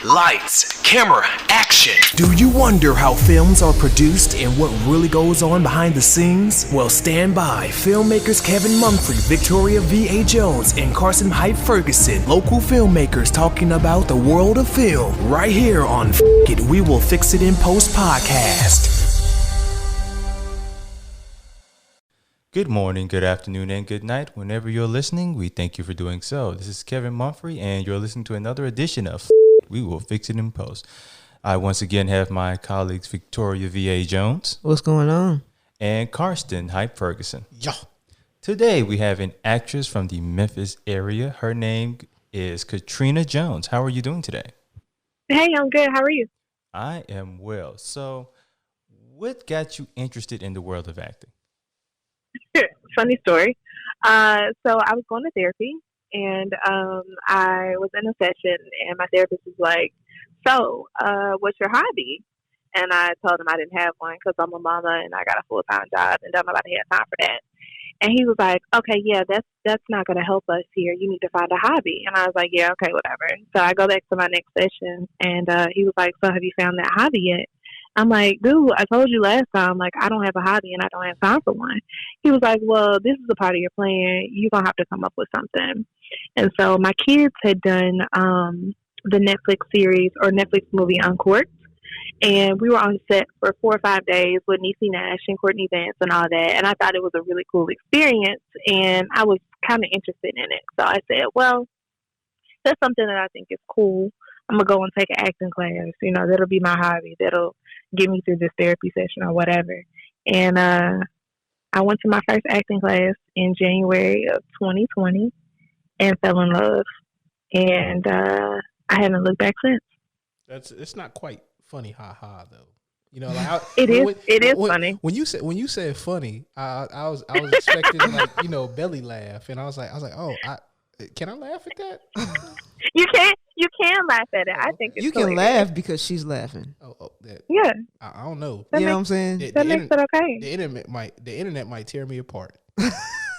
Lights, camera, action. Do you wonder how films are produced and what really goes on behind the scenes? Well, stand by. Filmmakers Kevin Mumphrey, Victoria V.A. Jones, and Carson Hype Ferguson, local filmmakers talking about the world of film, right here on F It, We Will Fix It in Post podcast. Good morning, good afternoon, and good night. Whenever you're listening, we thank you for doing so. This is Kevin Mumphrey, and you're listening to another edition of We Will Fix It in Post. I once again have my colleagues Victoria V.A. Jones. What's going on? And Karsten Hype Ferguson. Yeah. Today we have an actress from the Memphis area. Her name is Katrina Jones. How are you doing today? Hey, I'm good. How are you? I am well. So, what got you interested in the world of acting? Funny story. So I was going to therapy, and I was in a session, and my therapist was like, "So, what's your hobby?" And I told him I didn't have one because I'm a mama and I got a full-time job and don't nobody have time for that. And he was like, "Okay, yeah, that's not going to help us here. You need to find a hobby." And I was like, "Yeah, okay, whatever." So I go back to my next session, and he was like, "So have you found that hobby yet?" I'm like, "Dude, I told you last time, like, I don't have a hobby and I don't have time for one." He was like, "Well, this is a part of your plan. You're going to have to come up with something." And so my kids had done the Netflix series or Netflix movie Uncorked. And we were on set for 4 or 5 days with Niecy Nash and Courtney Vance and all that. And I thought it was a really cool experience. And I was kind of interested in it. So I said, well, that's something that I think is cool. I'm going to go and take an acting class. You know, that'll be my hobby. That'll get me through this therapy session or whatever. And I went to my first acting class in January of 2020 and fell in love. And I haven't looked back since. It's not quite funny, ha though. You know, like it is funny. When you said funny, I was expecting like, you know, belly laugh, and I was like, oh, can I laugh at that? You can laugh at it. I think it's you can laugh because she's laughing. Yeah. I don't know. You know what I'm saying? That makes it okay. The internet might tear me apart.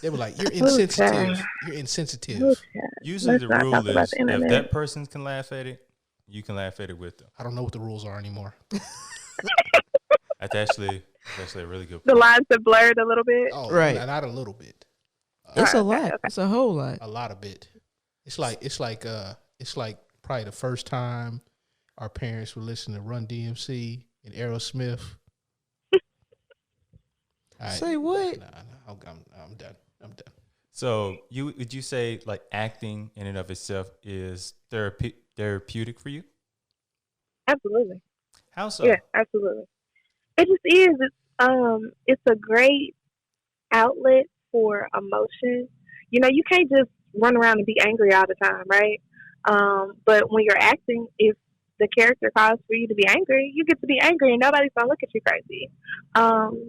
They were like, "You're insensitive. You're insensitive." Usually the rule is if that person can laugh at it, you can laugh at it with them. I don't know what the rules are anymore. That's actually a really good point. The lines have blurred a little bit. Oh, right. Not a little bit. It's a lot. Okay. It's a whole lot. A lot of bit. It's like probably the first time our parents would listen to Run DMC and Aerosmith. Say what? Nah, I'm done. So would you say like acting in and of itself is therapeutic for you? Absolutely. How so? Yeah, absolutely. It just is. It's a great outlet for emotion. You know, you can't just run around and be angry all the time, right? But when you're acting, if the character calls for you to be angry, you get to be angry and nobody's gonna look at you crazy.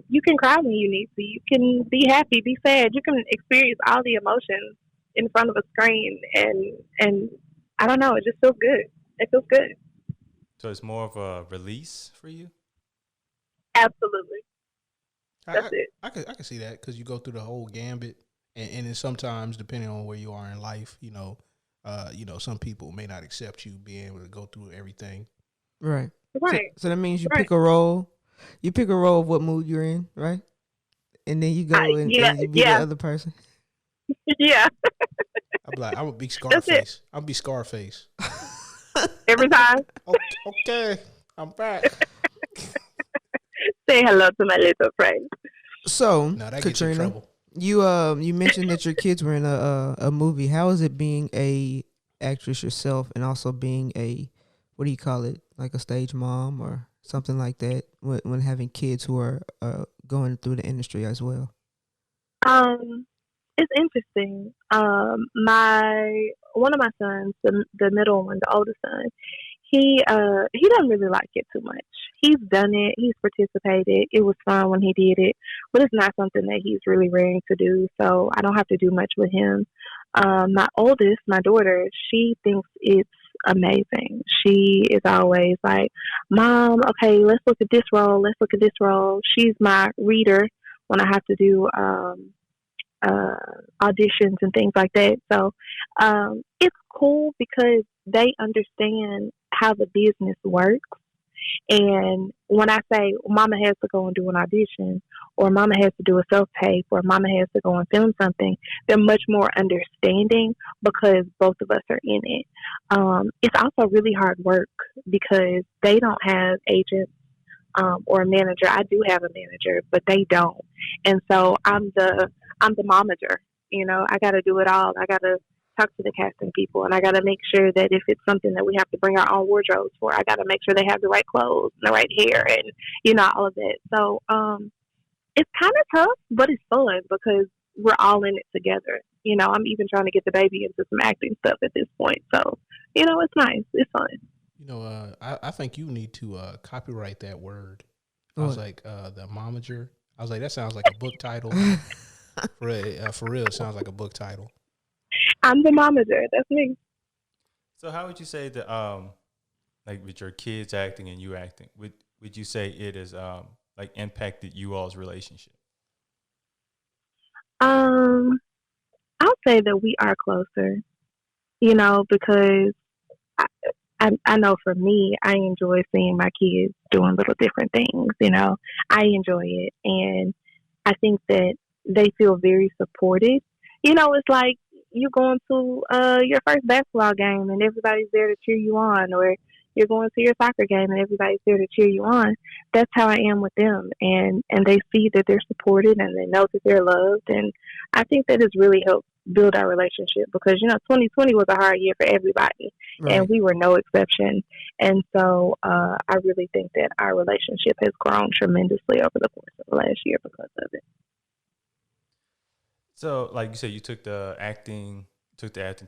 You can cry when you need to. You can be happy, be sad. You can experience all the emotions in front of a screen, and I don't know, it just feels good. It feels good. So it's more of a release for you? Absolutely. That's it. I can see that because you go through the whole gambit, and then sometimes depending on where you are in life, you know, some people may not accept you being able to go through everything. Right. Right. So that means you pick a role. You pick a role of what mood you're in, right? And then you go and you be the other person. Yeah. I'm gonna be Scarface. I'm gonna be Scarface. Every time. Okay, I'm back. Say hello to my little friend. So, no, that Katrina, gets in trouble. You mentioned that your kids were in a movie. How is it being a actress yourself and also being a, what do you call it, like a stage mom or something like that when having kids who are going through the industry as well? It's interesting. One of my sons, the middle one, the oldest son, he doesn't really like it too much. He's done it. He's participated. It was fun when he did it, but it's not something that he's really raring to do. So I don't have to do much with him. My oldest, my daughter, she thinks it's amazing. She is always like, "Mom, okay, let's look at this role. Let's look at this role." She's my reader when I have to do auditions and things like that. So it's cool because they understand how the business works. And when I say mama has to go and do an audition, or mama has to do a self tape, or mama has to go and film something, they're much more understanding because both of us are in it. It's also really hard work because they don't have agents or a manager. I do have a manager, but they don't. And so I'm the momager. I got to do it all. I got to talk to the casting people, and I got to make sure that if it's something that we have to bring our own wardrobes for, I got to make sure they have the right clothes and the right hair and all of that. So it's kind of tough, but it's fun because we're all in it together. I'm even trying to get the baby into some acting stuff at this point. So it's nice. It's fun. I think you need to copyright that word. What? I was like, the momager. I was like, that sounds like a book title. For real, it sounds like a book title. I'm the momager. That's me. So how would you say that, like with your kids acting and you acting, would you say it has like impacted you all's relationship? I'll say that we are closer. Because I know for me, I enjoy seeing my kids doing little different things. I enjoy it, and I think that they feel very supported. It's like you going to your first basketball game and everybody's there to cheer you on, or you're going to your soccer game and everybody's there to cheer you on. That's how I am with them, and they see that they're supported and they know that they're loved, and I think that has really helped build our relationship because 2020 was a hard year for everybody, right, and we were no exception. And so I really think that our relationship has grown tremendously over the course of the last year because of it. So, like you said, you took the acting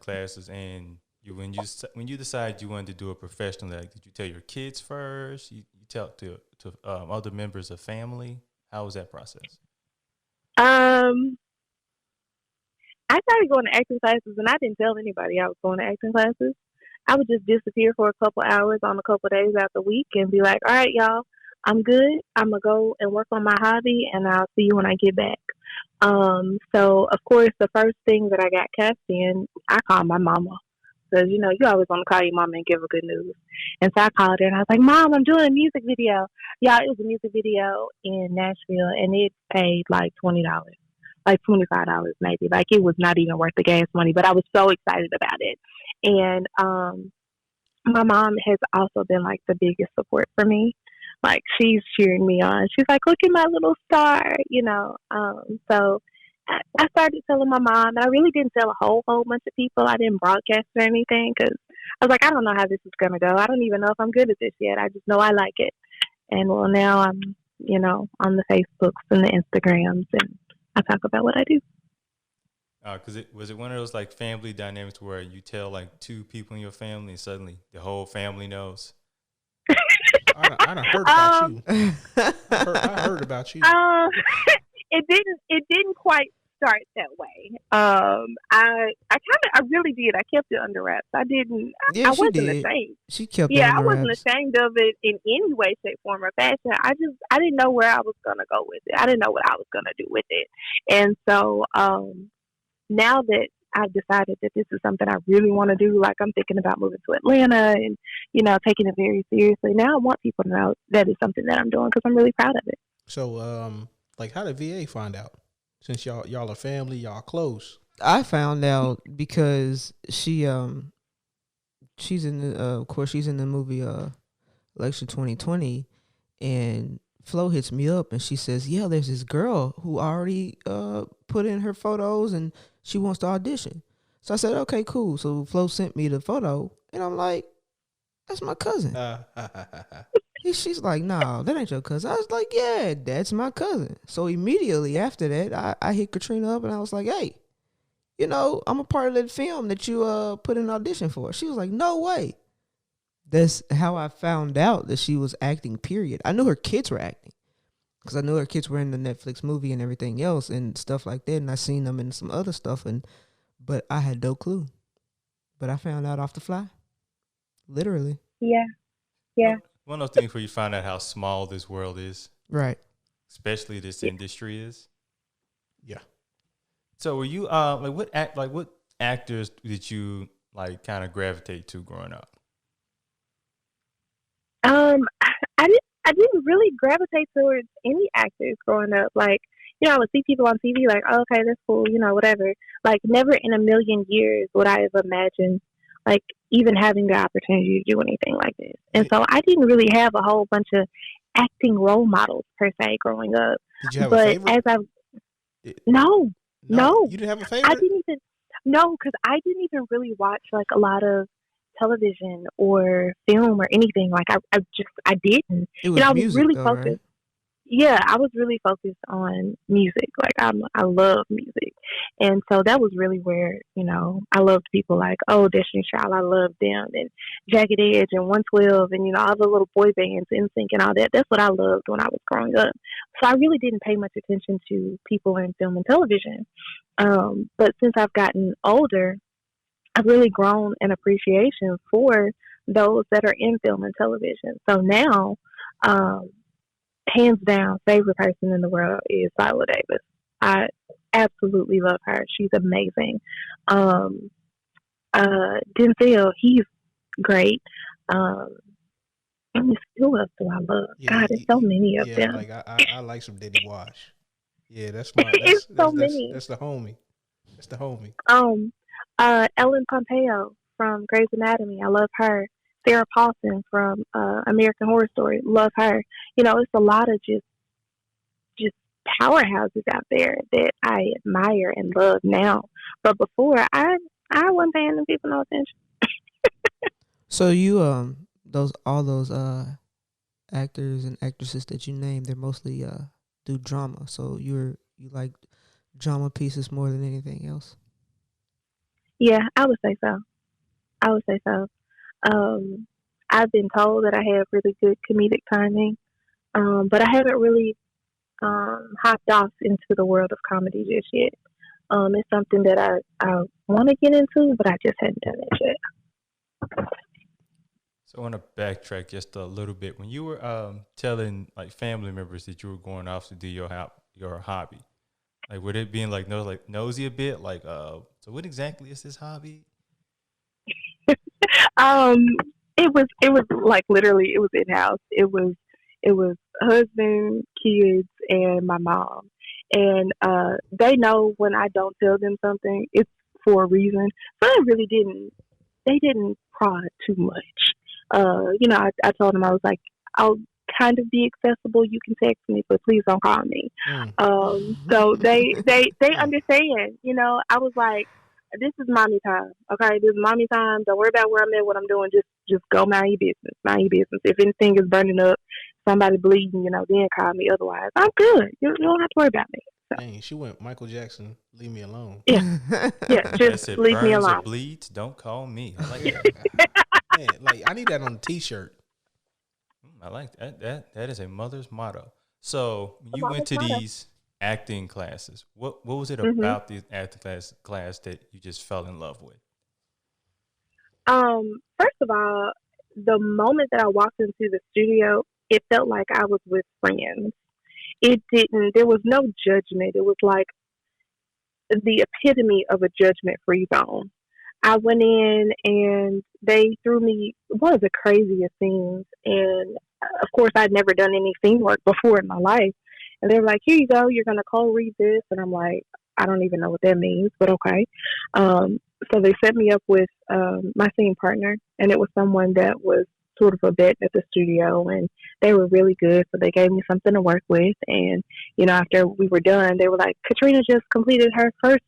classes, and when you decided you wanted to do it professionally, like, did you tell your kids first? You tell to other members of family? How was that process? I started going to acting classes, and I didn't tell anybody I was going to acting classes. I would just disappear for a couple hours on a couple days out the week and be like, all right, y'all, I'm good. I'm going to go and work on my hobby, and I'll see you when I get back. So, of course, the first thing that I got cast in, I called my mama. Because, you always want to call your mama and give her good news. And so I called her, and I was like, Mom, I'm doing a music video. Y'all, it was a music video in Nashville, and it paid like $20. Like $25 maybe. Like it was not even worth the gas money, but I was so excited about it. And my mom has also been like the biggest support for me. Like she's cheering me on. She's like, look at my little star, So I started telling my mom, and I really didn't tell a whole bunch of people. I didn't broadcast or anything because I was like, I don't know how this is going to go. I don't even know if I'm good at this yet. I just know I like it. And well, now I'm, on the Facebooks and the Instagrams, and I talk about what I do. Because was it one of those like family dynamics where you tell like two people in your family and suddenly the whole family knows? I done heard about you. I heard about you. It didn't quite start that way. I really did. I kept it under wraps. I didn't. Yeah, I wasn't ashamed. She kept it under wraps. I wasn't ashamed of it in any way, shape, form, or fashion. I didn't know where I was gonna go with it. I didn't know what I was gonna do with it. And so now that I've decided that this is something I really want to do, like I'm thinking about moving to Atlanta and taking it very seriously. Now I want people to know that it's something that I'm doing because I'm really proud of it. So, like, how did VA find out? Since y'all are family, y'all close. I found out because she's in the of course she's in the movie Election 2020, and Flo hits me up and she says, yeah, there's this girl who already put in her photos and she wants to audition. So I said, okay, cool. So Flo sent me the photo, and I'm like, that's my cousin. She's like, no, that ain't your cousin. I was like, yeah, that's my cousin. So immediately after that, I hit Katrina up and I was like, hey, I'm a part of that film that you put in an audition for. She was like, no way. That's how I found out that she was acting, period. I knew her kids were acting because I knew her kids were in the Netflix movie and everything else and stuff like that. And I seen them in some other stuff, but I had no clue. But I found out off the fly, literally. Yeah. One of those things where you find out how small this world is. Right. Especially this industry is. Yeah. So were you what actors did you like kind of gravitate to growing up? I didn't really gravitate towards any actors growing up. Like, I would see people on TV like, oh, okay, that's cool, whatever. Like, never in a million years would I have imagined, like, even having the opportunity to do anything like this. And so I didn't really have a whole bunch of acting role models per se growing up. Did you have a But favorite? as I've no, You didn't have a favorite? I didn't even because I didn't even really watch like a lot of television or film or anything. Like I didn't. It was I was music, really though, focused. right? Yeah, I was really focused on music. Like I love music, and so that was really where I loved people like Destiny Child. I loved them and Jagged Edge and 112 and all the little boy bands, NSYNC and all that. That's what I loved when I was growing up. So I really didn't pay much attention to people in film and television. But since I've gotten older, I've really grown an appreciation for those that are in film and television. So now, hands down, favorite person in the world is Viola Davis. I absolutely love her. She's amazing. Denzel, he's great. Who else do I love? Yeah, God, there's so many of them. Like I like some Diddy Wash. Yeah, that's my. It's so many. That's the homie. That's the homie. Ellen Pompeo from Grey's Anatomy. I love her. Sarah Paulson from American Horror Story. Love her. It's a lot of just powerhouses out there that I admire and love now. But before, I wasn't paying them people no attention. So you all those actors and actresses that you named, they're mostly do drama. So you like drama pieces more than anything else? Yeah, I would say so. I've been told that I have really good comedic timing, but I haven't really hopped off into the world of comedy just yet. It's something that I want to get into, but I just haven't done it yet. So I want to backtrack just a little bit. When you were telling like family members that you were going off to do your hobby, like would it being like nosy a bit? Like, so what exactly is this hobby? It was like literally it was in house. It was husband, kids, and my mom. And they know when I don't tell them something, it's for a reason. So they didn't prod too much. I told them, I was like, I'll kind of be accessible. You can text me, but please don't call me. So they understand. I was like, this is mommy time. Okay, this is mommy time. Don't worry about where I'm at, what I'm doing. Just go mind your business. Mind your business. If anything is burning up, somebody bleeding, then call me. Otherwise, I'm good. You don't have to worry about me. So. Dang, she went Michael Jackson. Leave me alone. Yeah, just leave me alone. Or bleeds, don't call me. I like that. Man, like I need that on a T-shirt. I like that. That is a mother's motto. So when you went to these acting classes, what was it about the acting class that you just fell in love with? First of all, the moment that I walked into the studio, it felt like I was with friends. There was no judgment. It was like the epitome of a judgment-free zone. I went in and they threw me one of the craziest scenes. And of course, I'd never done any scene work before in my life. And they were like, here you go, you're going to co-read this. And I'm like, I don't even know what that means, but okay. So they set me up with my scene partner, and it was someone that was sort of a vet at the studio, and they were really good. So they gave me something to work with. And, after we were done, they were like, Katrina just completed her first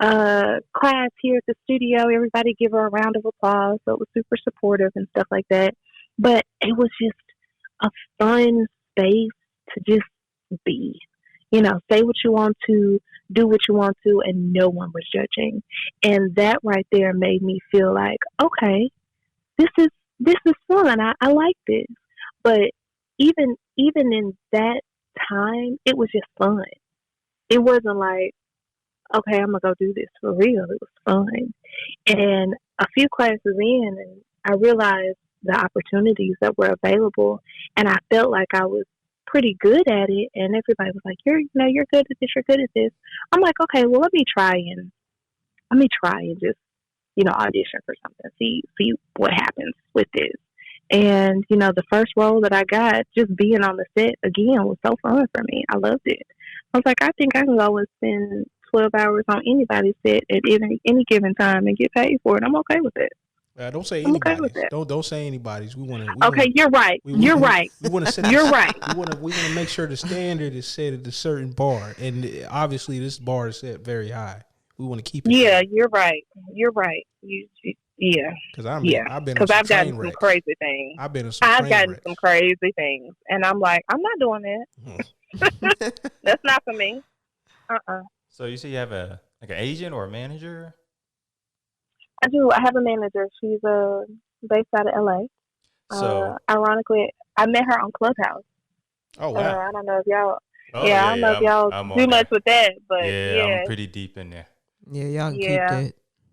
class here at the studio. Everybody give her a round of applause. So it was super supportive and stuff like that. But it was just a fun space to just be, say what you want to, do what you want to, and no one was judging. And that right there made me feel like, okay, this is fun. I like this. But even in that time, it was just fun. It wasn't like, okay, I'm gonna go do this for real. It was fun. And a few classes in, and I realized the opportunities that were available, and I felt like I was pretty good at it. And everybody was like, you're good at this. You're good at this. I'm like, okay, well, let me try and just, audition for something. See what happens with this. And, the first role that I got, just being on the set again was so fun for me. I loved it. I was like, I think I can go and spend 12 hours on anybody's set at any given time and get paid for it. I'm okay with it. Don't say I'm okay anybody's. with it. Don't say anybody's. Okay, you're right. You're right. We want to set. You're right. We want to make sure the standard is set at a certain bar, and obviously this bar is set very high. We want to keep it. Yeah, you're right. You're right. Yeah. Because I've gotten some crazy things. I've gotten some crazy things, and I'm like, I'm not doing that. That's not for me. So you say you have an agent or a manager? I do. I have a manager. She's based out of LA. So ironically, I met her on Clubhouse. Oh wow! I don't know if y'all. Oh, I don't know if y'all do much with that, but I'm pretty deep in there. Yeah, y'all can keep that.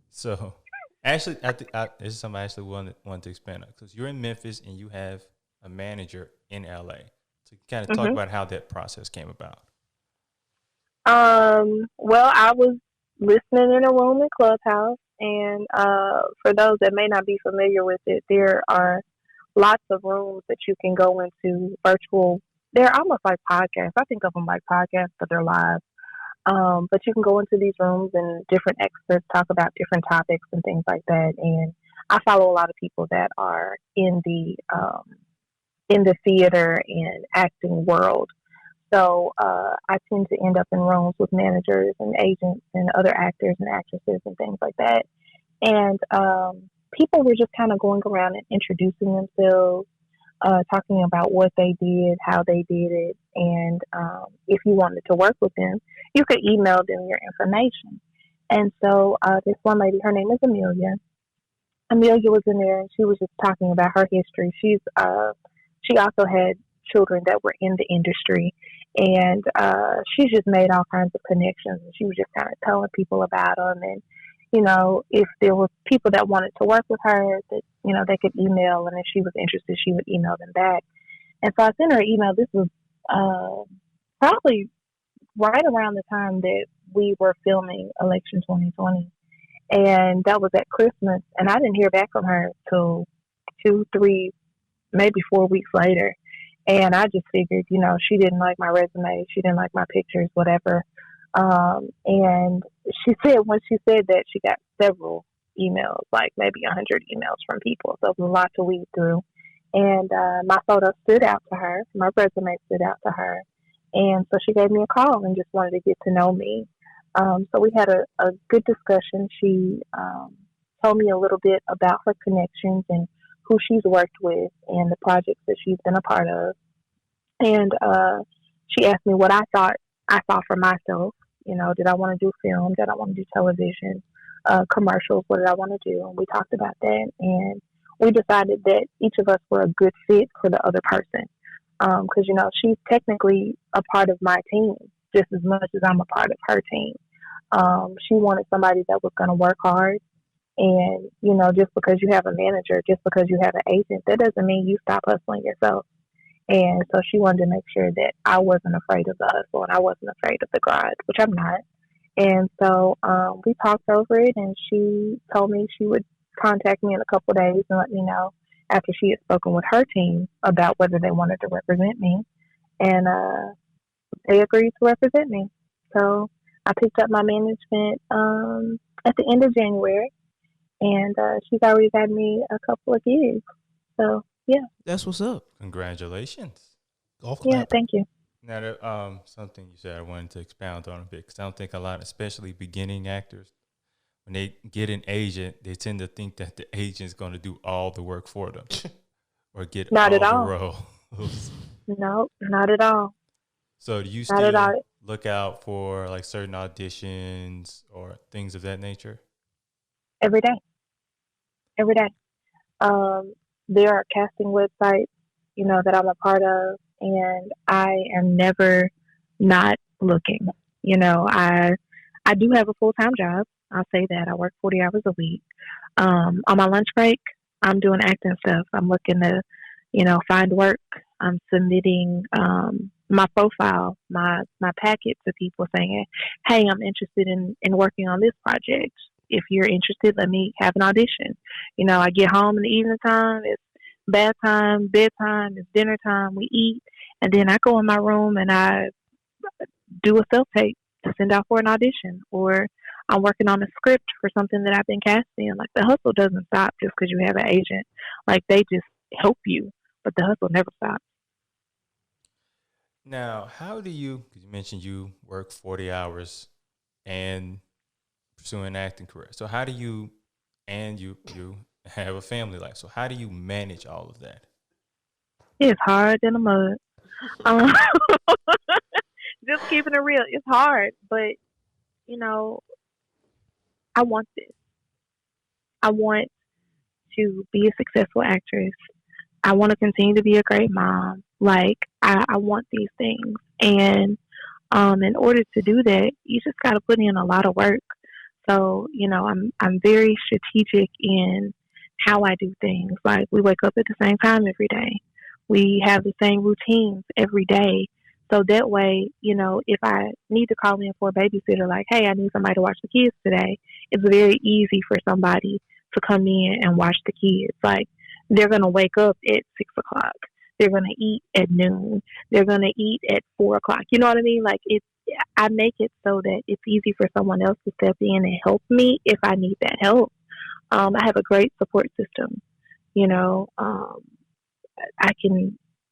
So, actually, I think this is something I actually want to expand on, because you're in Memphis and you have a manager in LA. So, kind of talk about how that process came about. Well, I was listening in a room in Clubhouse, and for those that may not be familiar with it, there are lots of rooms that you can go into virtual. They're almost like podcasts. I think of them like podcasts, but they're live. But you can go into these rooms and different experts talk about different topics and things like that. And I follow a lot of people that are in the theater and acting world. So I tend to end up in rooms with managers and agents and other actors and actresses and things like that. And people were just kind of going around and introducing themselves, talking about what they did, how they did it, and if you wanted to work with them, you could email them your information. And so this one lady, her name is Amelia. Amelia was in there, and she was just talking about her history. She also had children that were in the industry, and she just made all kinds of connections. And she was just kind of telling people about them, and if there were people that wanted to work with her, that they could email, and if she was interested, she would email them back. And so I sent her an email. This was probably right around the time that we were filming Election 2020, and that was at Christmas. And I didn't hear back from her till 2, 3, maybe 4 weeks later. And I just figured, she didn't like my resume, she didn't like my pictures, whatever. And she said, when she said that, she got several emails, like maybe 100 emails from people. So it was a lot to weed through. And my photo stood out to her. My resume stood out to her. And so she gave me a call and just wanted to get to know me. So we had a good discussion. She told me a little bit about her connections and who she's worked with and the projects that she's been a part of. And she asked me what I saw for myself. Did I want to do film? Did I want to do television, commercials? What did I want to do? And we talked about that. And we decided that each of us were a good fit for the other person. Because, she's technically a part of my team just as much as I'm a part of her team. She wanted somebody that was going to work hard. And, just because you have a manager, just because you have an agent, that doesn't mean you stop hustling yourself. And so she wanted to make sure that I wasn't afraid of the hustle and I wasn't afraid of the grind, which I'm not. And so we talked over it, and she told me she would contact me in a couple of days and let me know after she had spoken with her team about whether they wanted to represent me. And they agreed to represent me. So I picked up my management at the end of January, and she's already got me a couple of gigs. So, yeah. That's what's up. Congratulations. Yeah, thank you. Now, that, something you said I wanted to expound on a bit, because I don't think a lot, especially beginning actors, when they get an agent, they tend to think that the agent's going to do all the work for them or get not all at all. the roles. No, not at all. So do you still look out for like certain auditions or things of that nature? Every day. There are casting websites, that I'm a part of, and I am never not looking. I do have a full-time job. I'll say that. I work 40 hours a week. On my lunch break, I'm doing acting stuff. I'm looking to, find work. I'm submitting my profile, my packet to people saying, hey, I'm interested in working on this project. If you're interested, let me have an audition. I get home in the evening time. It's bath time, bedtime, it's dinner time, we eat, and then I go in my room and I do a self tape to send out for an audition, or I'm working on a script for something that I've been casting. Like the hustle doesn't stop just because you have an agent. Like they just help you, but the hustle never stops. Now, how do you? Because you mentioned you work 40 hours and pursuing an acting career. So how do you? And you have a family life. So how do you manage all of that? It's hard in the mud. Um, just keeping it real, it's hard, but you know, I want this. I want to be a successful actress. I want to continue to be a great mom. Like I want these things, and in order to do that, you just got to put in a lot of work. So I'm very strategic in how I do things. Like we wake up at the same time every day. We have the same routines every day. So that way, if I need to call in for a babysitter, like, hey, I need somebody to watch the kids today, it's very easy for somebody to come in and watch the kids. Like they're going to wake up at 6 o'clock. They're going to eat at noon. They're going to eat at 4 o'clock. You know what I mean? Like I make it so that it's easy for someone else to step in and help me if I need that help. I have a great support system.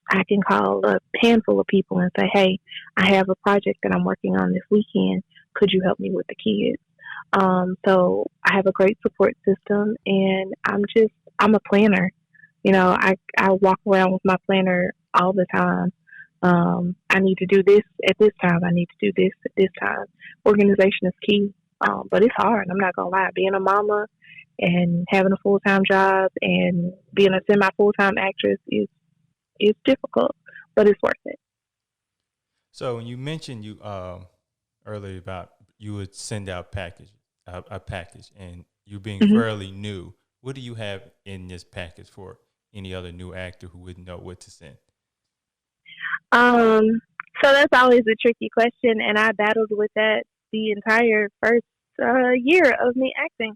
I can call a handful of people and say, hey, I have a project that I'm working on this weekend. Could you help me with the kids? So I have a great support system, and I'm a planner. I walk around with my planner all the time. I need to do this at this time. I need to do this at this time. Organization is key, but it's hard. I'm not going to lie. Being a mama and having a full-time job and being a semi-full-time actress is difficult, but it's worth it. So when you mentioned earlier about you would send out a package, and you being fairly new, what do you have in this package for any other new actor who wouldn't know what to send? So that's always a tricky question, and I battled with that the entire first year of me acting.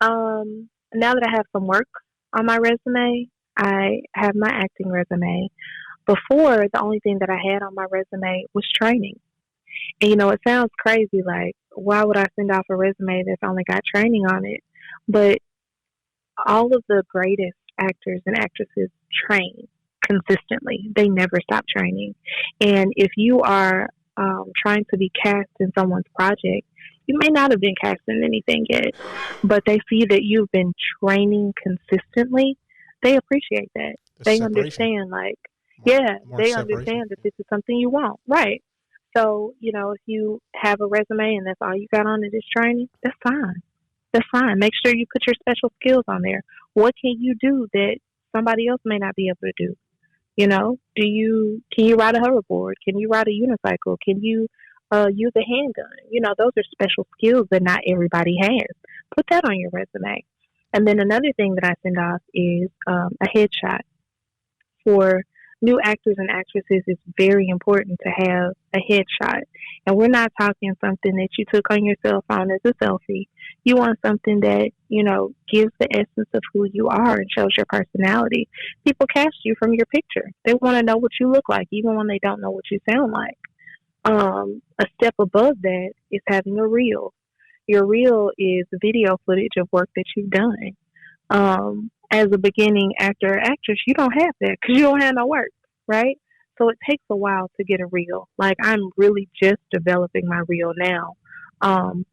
Now that I have some work on my resume, I have my acting resume. Before, the only thing that I had on my resume was training. And it sounds crazy, like, why would I send off a resume that's only got training on it? But all of the greatest actors and actresses train consistently. They never stop training. And if you are trying to be cast in someone's project, you may not have been cast in anything yet, but they see that you've been training consistently. They appreciate that. They understand, like, they understand that this is something you want. Right. So, if you have a resume and that's all you got on it is training, that's fine. That's fine. Make sure you put your special skills on there. What can you do that somebody else may not be able to do? Can you ride a hoverboard? Can you ride a unicycle? Can you use a handgun? Those are special skills that not everybody has. Put that on your resume. And then another thing that I send off is a headshot. For new actors and actresses, it's very important to have a headshot. And we're not talking something that you took on your cell phone as a selfie. You want something that, gives the essence of who you are and shows your personality. People cast you from your picture. They want to know what you look like, even when they don't know what you sound like. A step above that is having a reel. Your reel is video footage of work that you've done. As a beginning actor or actress, you don't have that because you don't have no work, right? So it takes a while to get a reel. Like I'm really just developing my reel now,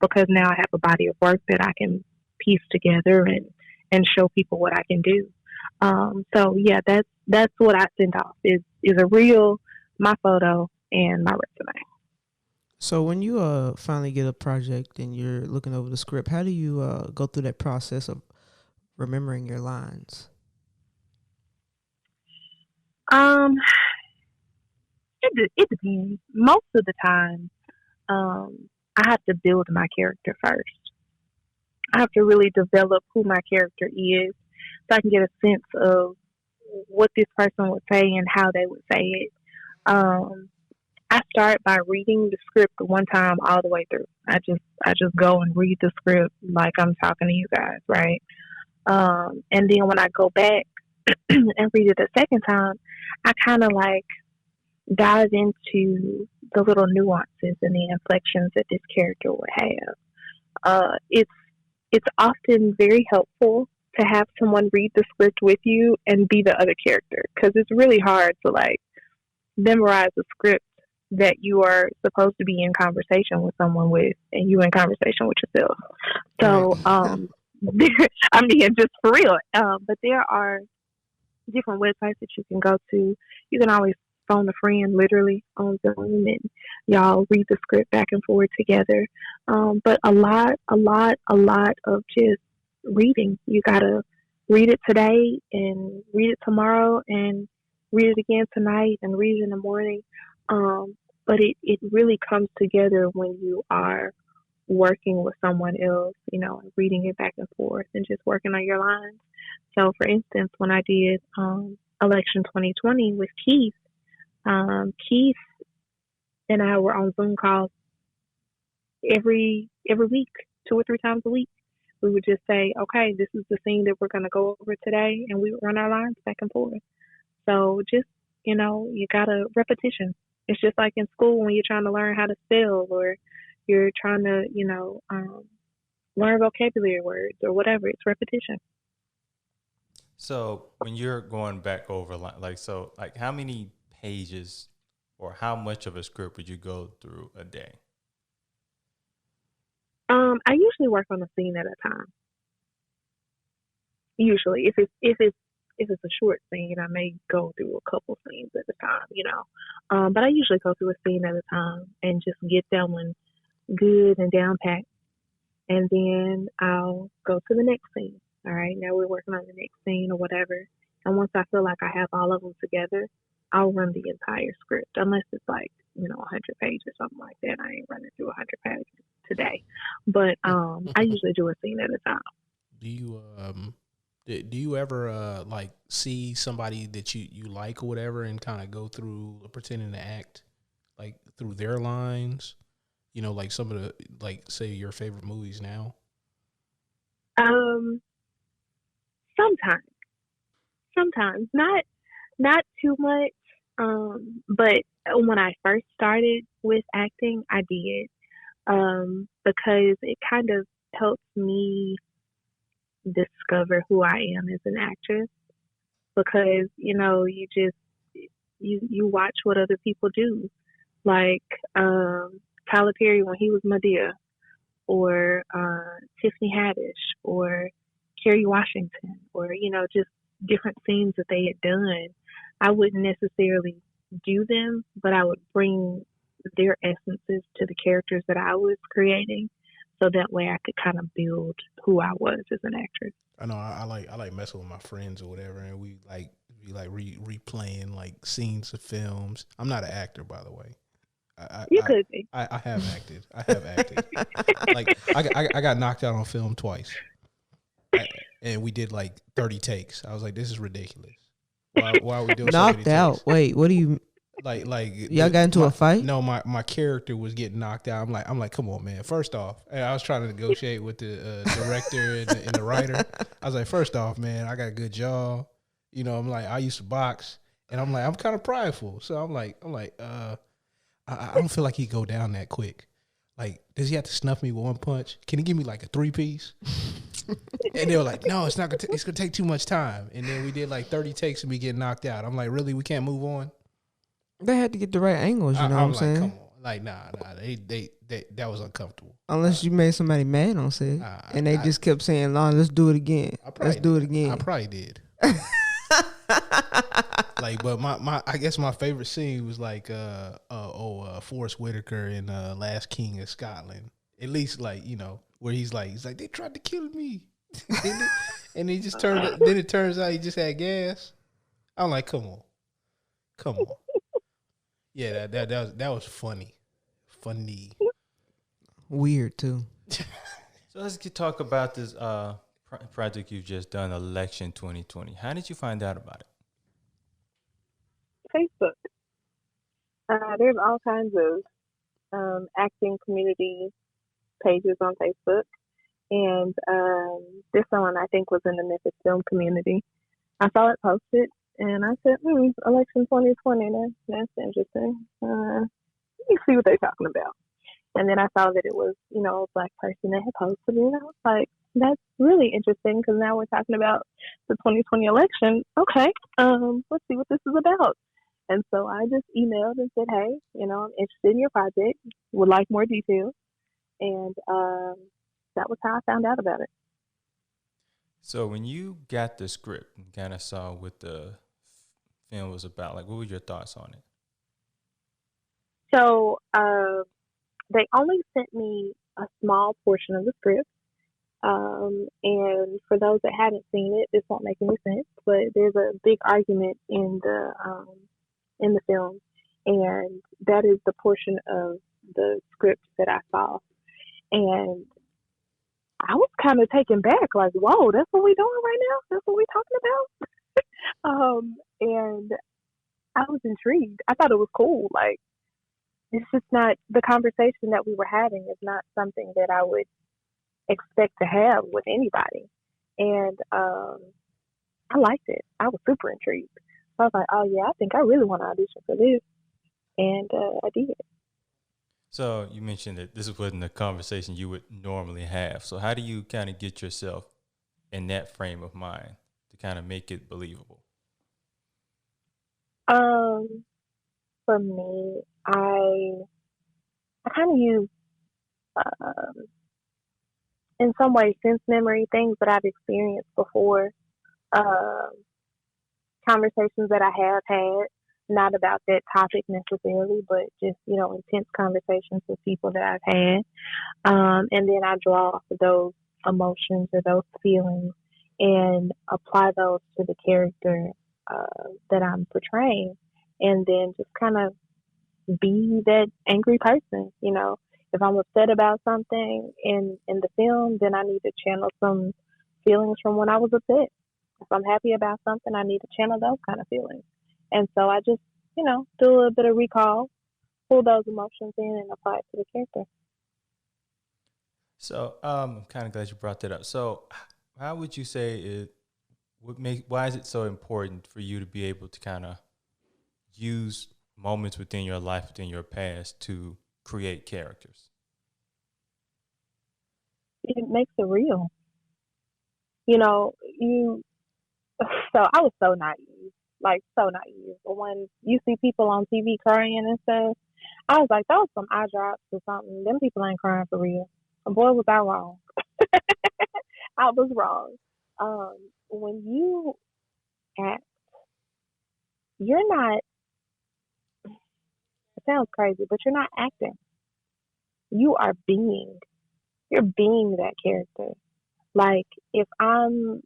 because now I have a body of work that I can piece together and show people what I can do. So yeah, that's what I send off is a reel, my photo, and my resume. So when you finally get a project and you're looking over the script, how do you go through that process of remembering your lines? It depends. Most of the time, I have to build my character first. I have to really develop who my character is so I can get a sense of what this person would say and how they would say it. I start by reading the script one time all the way through. I just go and read the script like I'm talking to you guys, right? And then when I go back, and read it a second time, I kind of like dive into the little nuances and the inflections that this character would have. It's often very helpful to have someone read the script with you and be the other character, because it's really hard to like memorize a script that you are supposed to be in conversation with someone with, and you in conversation with yourself. So, I mean, just for real. But there are different websites that you can go to. You can always phone a friend, literally on Zoom, and y'all read the script back and forth together. But a lot of just reading. You gotta read it today and read it tomorrow and read it again tonight and read it in the morning. But it really comes together when you are working with someone else, you know, and reading it back and forth and just working on your lines. So, for instance, when I did Election 2020 with Keith, Keith and I were on Zoom calls every week, 2 or 3 times a week. We would just say, okay, this is the scene that we're going to go over today, and we would run our lines back and forth. So just, you know, you got to repetition. It's just like in school when you're trying to learn how to spell, or you're trying to, you know, learn vocabulary words or whatever. It's repetition. So when you're going back over, like how many pages or how much of a script would you go through a day? I usually work on a scene at a time. Usually, if it's a short scene, I may go through a couple scenes at a time, you know. But I usually go through a scene at a time and just get that one good and down packed, and then I'll go to the next scene. All right, now we're working on the next scene or whatever. And once I feel like I have all of them together, I'll run the entire script, unless it's like, you know, 100 pages or something like that. I ain't running through 100 pages today, but I usually do a scene at a time. Do you ever like see somebody that you like or whatever and kind of go through pretending to act like through their lines? You know, like some of the, like, say your favorite movies now. Sometimes not too much. But when I first started with acting, I did, because it kind of helps me discover who I am as an actress, because, you know, you watch what other people do, like Tyler Perry when he was Medea, or Tiffany Haddish, or Kerry Washington, or, you know, just different scenes that they had done. I wouldn't necessarily do them, but I would bring their essences to the characters that I was creating, so that way I could kind of build who I was as an actress. I know I like messing with my friends or whatever, and we like replaying like scenes of films. I'm not an actor, by the way. You could be. I have acted. Like I got knocked out on film twice, and we did like 30 takes. I was like, this is ridiculous. Why are we doing knocked so many out? takes? Wait, what do you? Like Y'all got into a fight? No, my character was getting knocked out. I'm like, come on, man. First off, and I was trying to negotiate with the director and the writer. I was like, first off, man, I got a good jaw. You know, I'm like, I used to box, and I'm like, I'm kind of prideful. So I'm like, I don't feel like he'd go down that quick. Like, does he have to snuff me with one punch? Can he give me like a 3-piece? And they were like, no, it's not gonna. It's gonna take too much time. And then we did like 30 takes and me getting knocked out. I'm like, really? We can't move on? They had to get the right angles, you know what I'm saying? Come on. Like, nah, they that was uncomfortable. Unless you made somebody mad on set, and they just kept saying, "No, let's do it again. Let's do it again." I probably did. Like, but my I guess my favorite scene was like Forrest Whitaker in Last King of Scotland. At least, like, you know, where he's like they tried to kill me, and he just turned. Then it turns out he just had gas. I'm like, come on. Yeah, that was funny. Weird too. So let's talk about this project you've just done, Election 2020. How did you find out about it? Facebook. There's all kinds of acting community pages on Facebook, and this one I think was in the Memphis film community. I saw it posted, and I said, election 2020, that's interesting. Let me see what they're talking about. And then I saw that it was, a black person that had posted it. And I was like, that's really interesting because now we're talking about the 2020 election. Okay, let's see what this is about. And so I just emailed and said, hey, I'm interested in your project, would like more details. And that was how I found out about it. So when you got the script and kind of saw what the film was about, like what were your thoughts on it? So they only sent me a small portion of the script. And for those that haven't seen it, this won't make any sense, but there's a big argument in the film, and that is the portion of the script that I saw. And I was kind of taken back, like, whoa, that's what we're doing right now? That's what we're talking about? And I was intrigued. I thought it was cool. Like, it's just not, the conversation that we were having is not something that I would expect to have with anybody. And I liked it. I was super intrigued. So I was like, oh, yeah, I think I really want to audition for this. And I did. So you mentioned that this wasn't a conversation you would normally have. So how do you kind of get yourself in that frame of mind to kind of make it believable? For me, I kind of use, in some ways, sense memory, things that I've experienced before, conversations that I have had, not about that topic necessarily, but just, intense conversations with people that I've had. And then I draw off of those emotions or those feelings and apply those to the character that I'm portraying. And then just kind of be that angry person. If I'm upset about something in the film, then I need to channel some feelings from when I was upset. If I'm happy about something, I need to channel those kind of feelings. And so I just, do a little bit of recall, pull those emotions in and apply it to the character. So I'm kind of glad you brought that up. So how would you say why is it so important for you to be able to kind of use moments within your life, within your past to create characters? It makes it real. So I was so naive, like so naive. But when you see people on TV crying and stuff, I was like, those some eye drops or something. Them people ain't crying for real. And boy, was I wrong. I was wrong. When you act, you're not, it sounds crazy, but you're not acting. You are being. You're being that character. Like, if I'm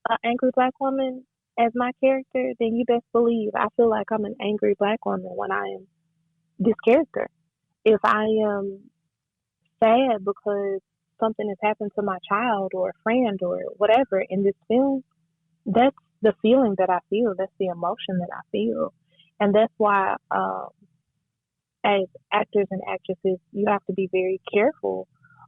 an angry black woman as my character, then you best believe I feel like I'm an angry black woman when I am this character. If I am sad because something has happened to my child or a friend or whatever in this film, that's the feeling that I feel. That's the emotion that I feel. And that's why, as actors and actresses, you have to be very careful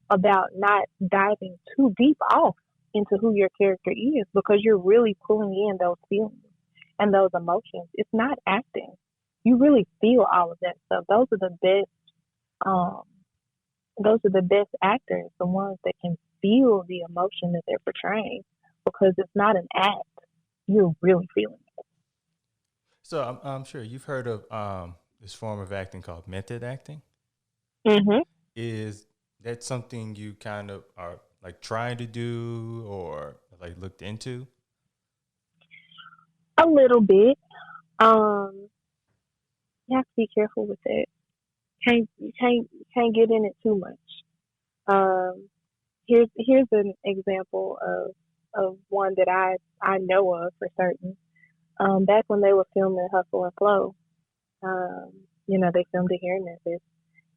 about not diving too deep off into who your character is, because you're really pulling in those feelings and those emotions. It's not acting. You really feel all of that stuff. Those are the best actors, the ones that can feel the emotion that they're portraying, because it's not an act. You're really feeling it. So I'm sure you've heard of this form of acting called method acting. Mm-hmm. Is that something you kind of are like trying to do or like looked into? A little bit. You have to be careful with it. You can't get in it too much. Here's an example of one that I know of for certain. Back when they were filming Hustle and Flow, they filmed it here in Memphis,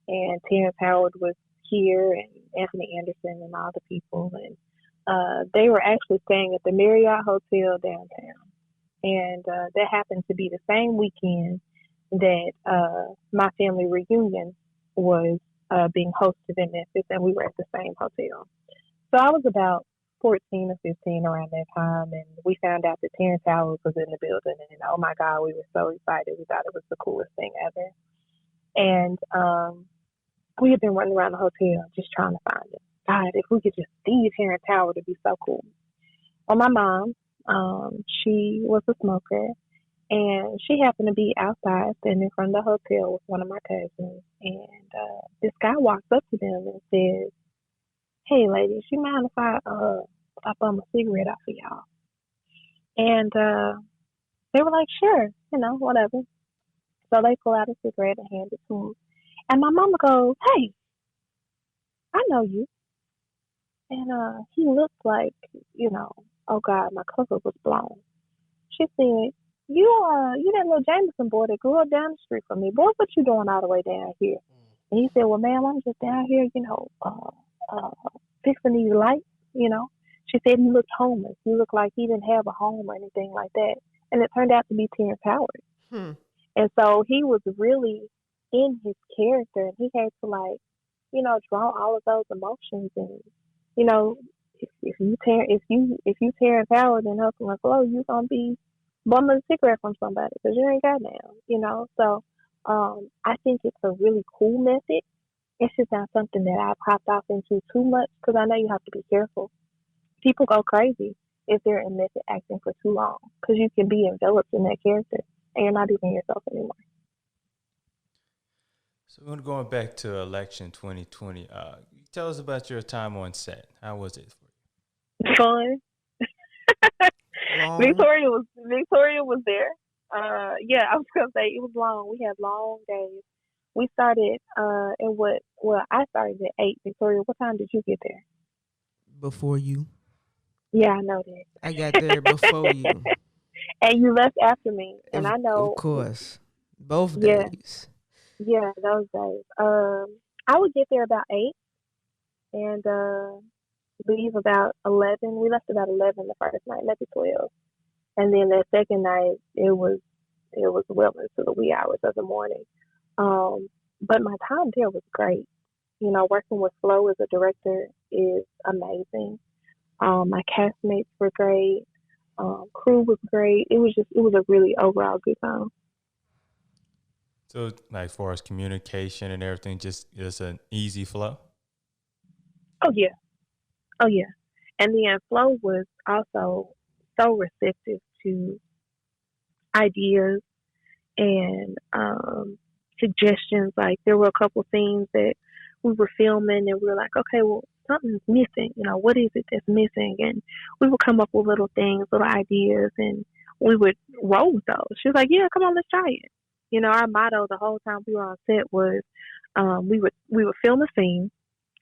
and Terrence Howard was here, and Anthony Anderson, and all the people, and they were actually staying at the Marriott Hotel downtown, and that happened to be the same weekend that my family reunion was being hosted in Memphis, and we were at the same hotel. So I was about 14 or 15 around that time, and we found out that Terrence Howard was in the building, and oh my God, we were so excited. We thought it was the coolest thing ever. And we had been running around the hotel just trying to find him. God, if we could just see Terrence Howard, it'd be so cool. Well, my mom, she was a smoker, and she happened to be outside standing in front of the hotel with one of my cousins, and this guy walks up to them and says, "Hey, ladies, you mind if I bum a cigarette off of y'all?" And they were like, "Sure, whatever." So they pull out a cigarette and hand it to him. And my mama goes, "Hey, I know you." And he looked like, oh God, my cover was blown. She said, you that little Jameson boy that grew up down the street from me. Boy, what you doing all the way down here?" And he said, "Well, ma'am, I'm just down here, fixing these lights, She said he looked homeless. He looked like he didn't have a home or anything like that. And it turned out to be Terrence Howard. And so he was really in his character, and he had to draw all of those emotions. And if you Terrence Howard and Hustle and Flow, you gonna be bumming a cigarette from somebody because you ain't got now. So I think it's a really cool method. It's just not something that I've hopped off into too much because I know you have to be careful. People go crazy if they're in method acting for too long because you can be enveloped in that character and you're not even yourself anymore. So we're going back to election 2020. Tell us about your time on set. How was it for you? Fun. Victoria was there. I was gonna say it was long. We had long days. We started I started at 8. Victoria, what time did you get there? Before you. Yeah, I know that. I got there before you. And you left after me. And I know. Of course. Both days. Yeah, those days. I would get there about 8 and leave about 11. We left about 11 the first night, maybe 12. And then that second night, it was well into the wee hours of the morning. But my time there was great. Working with Flo as a director is amazing. My castmates were great. Crew was great. It was a really overall good time. So, like, as far as communication and everything, just an easy flow? Oh, yeah. And then Flo was also so receptive to ideas and suggestions. Like, there were a couple scenes that we were filming and we were like, okay, well, something's missing. What is it that's missing? And we would come up with little things, little ideas, and we would roll with those. She was like, yeah, come on, let's try it. Our motto the whole time we were on set was we would film a scene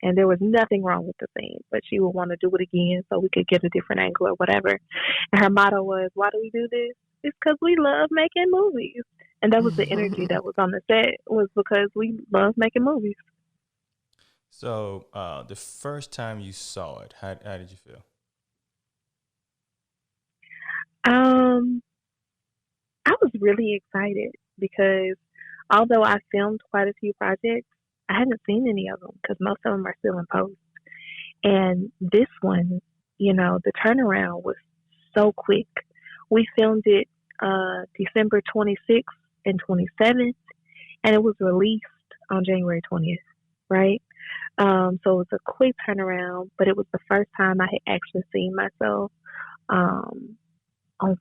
and there was nothing wrong with the scene, but she would want to do it again so we could get a different angle or whatever. And her motto was, why do we do this? It's because we love making movies. And that was the energy that was on the set, was because we love making movies. So the first time you saw it, how did you feel? I was really excited because although I filmed quite a few projects, I hadn't seen any of them because most of them are still in post. And this one, the turnaround was so quick. We filmed it December 26th and 27th, and it was released on January 20th, right? So it was a quick turnaround, but it was the first time I had actually seen myself on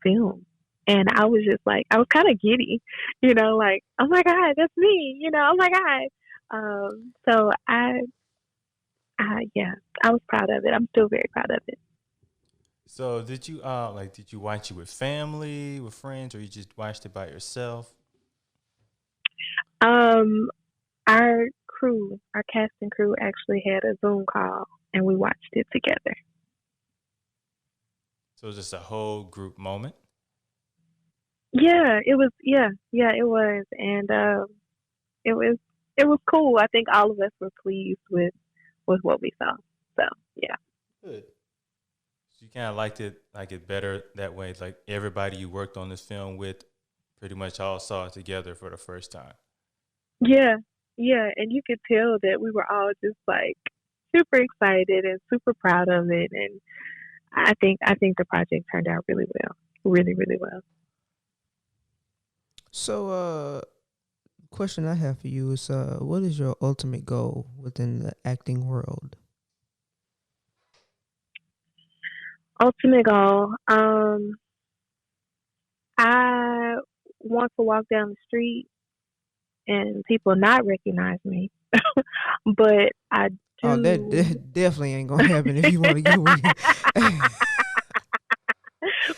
film. And I was just like, I was kind of giddy, like, oh my God, that's me, oh my God. So I was proud of it. I'm still very proud of it. So did you watch it with family, with friends, or you just watched it by yourself? Our cast and crew actually had a Zoom call and we watched it together. So it was just a whole group moment? Yeah, it was. Yeah, it was. And it was cool. I think all of us were pleased with what we saw. So, yeah. Good. So you kind of liked it better that way. It's like everybody you worked on this film with pretty much all saw it together for the first time. Yeah. And you could tell that we were all just like super excited and super proud of it. And I think the project turned out really well, really really well. So, question I have for you is, what is your ultimate goal within the acting world? Ultimate goal. I want to walk down the street and people not recognize me, but I Oh, do. definitely ain't gonna happen if you want to get away.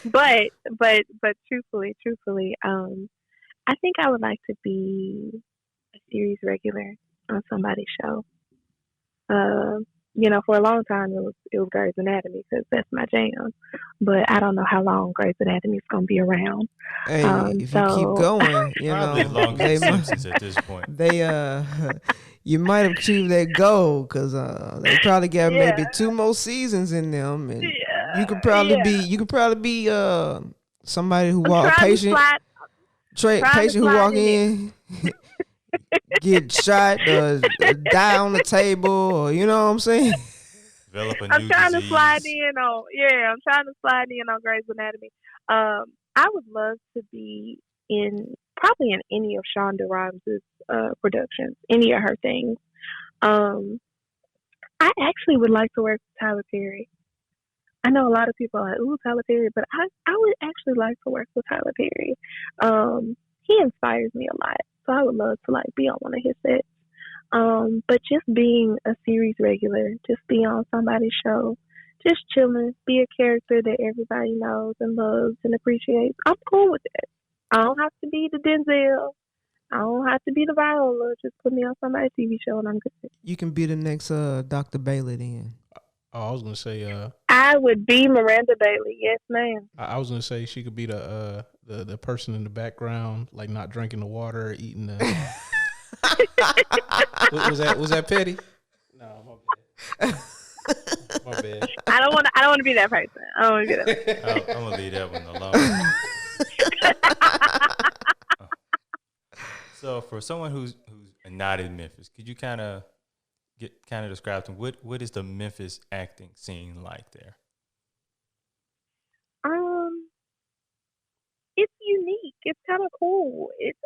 but truthfully, I think I would like to be a series regular on somebody's show. For a long time it was Grey's Anatomy because that's my jam. But I don't know how long Grey's Anatomy is gonna be around. Hey, if you keep So going, Probably longer they than might, Simpsons at this point. you might have achieved that goal because they probably got yeah, maybe 2 more seasons in them, and you could yeah. probably be somebody who I'm walk a trying to patient slide, patient who slide walk in it. in, get shot or die on the table, or you know what I'm saying. Develop a I'm new trying to slide disease. in on I'm trying to slide in on Grey's Anatomy. I would love to be probably in any of Shonda Rhimes' productions, any of her things. Um, I actually would like to work with Tyler Perry. I know a lot of people are like, ooh, Tyler Perry, but I would actually like to work with Tyler Perry. He inspires me a lot, so I would love to be on one of his sets. But just being a series regular, just be on somebody's show, just chilling, be a character that everybody knows and loves and appreciates. I'm cool with that. I don't have to be the Denzel. I don't have to be the Viola. Just put me on somebody's TV show and I'm good. You can be the next Dr. Bailey then. Oh, I was gonna say, I would be Miranda Bailey. Yes, ma'am. I was gonna say she could be the person in the background, like not drinking the water, eating the. was that petty? No, my bad. My bad. I don't want to be that person. I don't want to be that person. I'm gonna leave that one alone. So, for someone who's not in Memphis, could you kind of describe to them what is the Memphis acting scene like there? It's unique. It's kind of cool. It's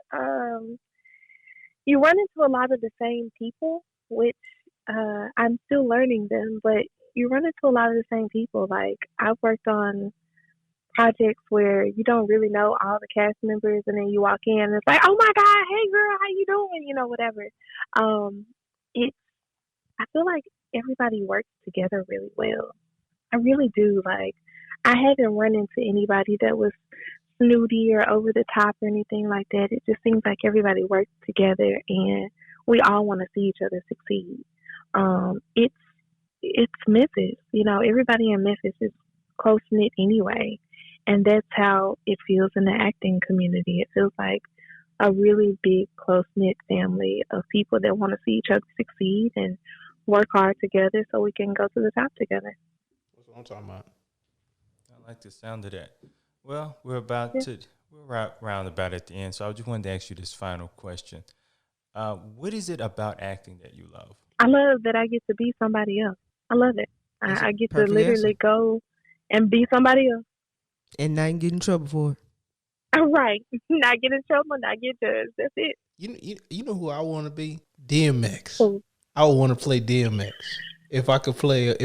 you run into a lot of the same people, which I'm still learning them, but you run into a lot of the same people. Like, I've worked on projects where you don't really know all the cast members, and then you walk in and it's like, oh my God, hey girl, how you doing? Whatever. It's I feel like everybody works together really well. I really do. Like, I haven't run into anybody that was snooty or over the top or anything like that. It just seems like everybody works together and we all want to see each other succeed. It's Memphis. Everybody in Memphis is close knit anyway, and that's how it feels in the acting community. It feels like a really big close knit family of people that want to see each other succeed and work hard together so we can go to the top together. That's what I'm talking about. I like the sound of that. Well, we're round about at the end, so I just wanted to ask you this final question. What is it about acting that you love? I love that I get to be somebody else. I love it. I get to literally go and be somebody else. And not get in trouble for it. All right. Not get in trouble, not get judged. That's it. You know who I want to be? DMX. Who? I would want to play DMX. If I could play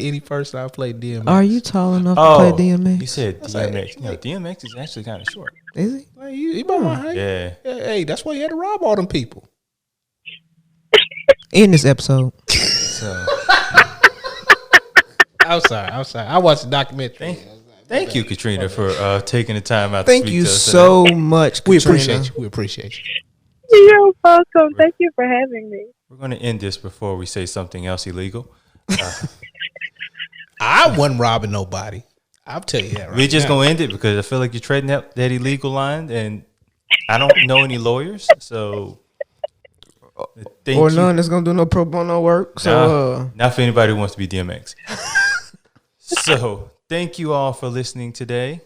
any person, I'd play DMX. Are you tall enough to play DMX? You said DMX. DMX is actually kind of short. Is he? Like, he about my height. Yeah. Hey, that's why you had to rob all them people. In this episode. So I'm sorry. I watched the documentary. Thank you, Katrina, for taking the time out. Thank to speak you to us so today. much, We Katrina. appreciate you. You're welcome. Thank you for having me. We're going to end this before we say something else illegal. I wasn't robbing nobody. I'll tell you that right We're just now. going to end it because I feel like you're treading that illegal line, and I don't know any lawyers, so thank Or you. none that's gonna do no pro bono work. So Not for anybody who wants to be DMX. So thank you all for listening today.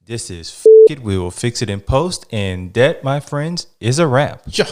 This is F It. We will fix it in post, and that, my friends, is a wrap. Yeah.